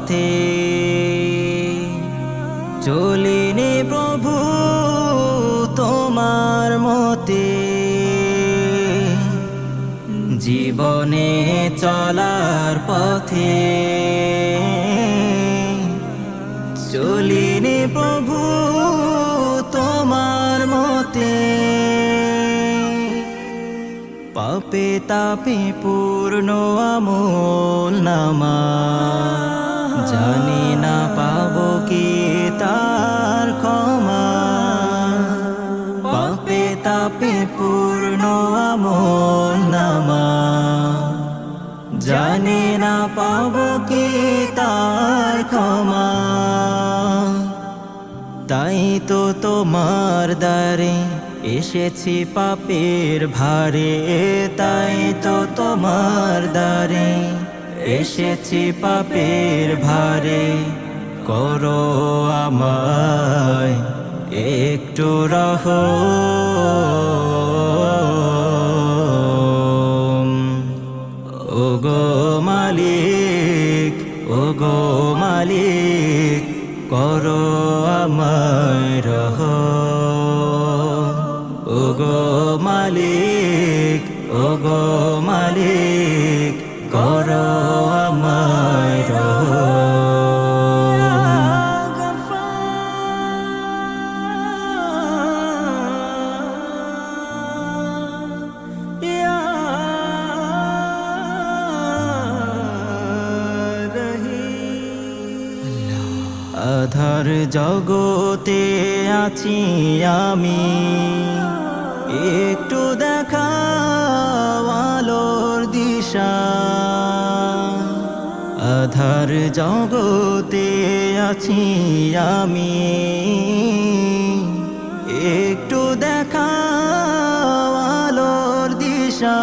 পথে চলিনি প্রভু তোমার মতে, জীবনে চলার পথে চলিনি প্রভু তোমার মতে। পাপে তাপে পূর্ণ আমল নামা, জানি না পাবো কি তার ক্ষমা। পাপে তাপে পূর্ণ আমল নামা, জানি না পাবো কি তার ক্ষমা। তাই তো তোমার দ্বারে এসেছি পাপের ভারে, তাই তো তোমার দ্বারে এসেছি পাপের ভারে। করো আমায় একটু রহম, ওগো মালিক, ওগো মালিক, করো আমায় রহম। ওগো মালিক, ওগো মালিক, করো আমায় রহম। আধার জগতে আছি আমি, একটু দেখাও আলোর দিশা। আধার জগতে আছি আমি, একটু দেখাও আলোর দিশা।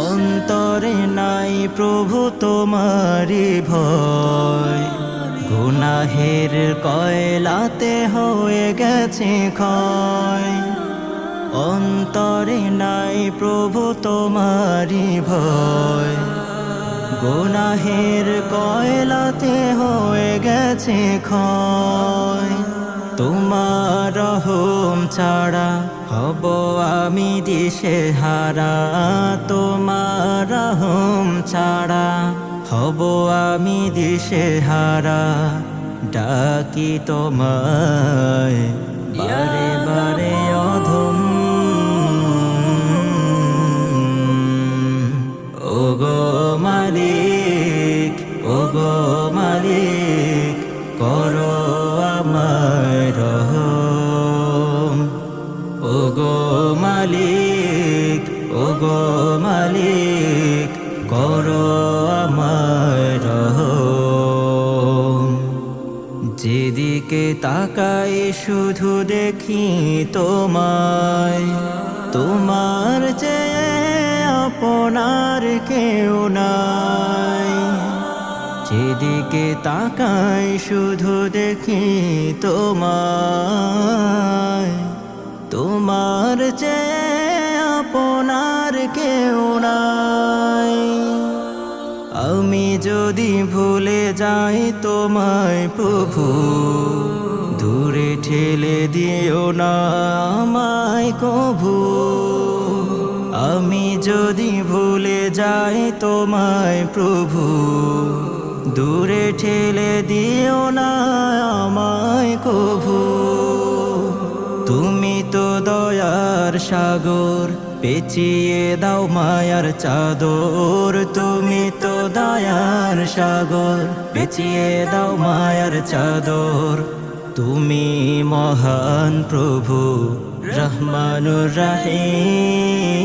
অন্তরে নাই প্রভু তোমারি ভয়, গুনাহের কয়লাতে হয়ে গেছে ক্ষয়। অন্তরে নাই প্রভু তোমারি ভয়, গুনাহের কয়লাতে হয়ে গেছে ক্ষয়। তোমার রহম ছাড়া হব আমি দিশেহারা, তোমার রহম ছাড়া হব আমি দিশেহারা। ডাকি তোমায় বারে বারে অধম, ওগো মালিক, ওগো মালিক, করো আমায় রহম। ওগো মালিক, ওগো মালিক, করো আমায় রহম। যেদিকে তাকাই শুধু দেখি তোমায়, তোমার চেয়ে আপনার কেউ নাই। যেদিকে তাকাই শুধু দেখি তোমায়, তোমার চেয়ে আপনার কেউ নাই। আমি যদি ভুলে যাই তোমায় প্রভু, দূরে ঠেলে দিও না আমায় কভু। আমি যদি ভুলে যাই তোমায় প্রভু, দূরে ঠেলে দিও না আমায় কভু। তুমি তো দয়ার সাগর, পেঁচিয়ে দাও মায়ার চাদর। তুমি তো দয়ার সাগর, পেঁচিয়ে দাও মায়ার চাদর। তুমি মহান প্রভু রহমানুর রহিম।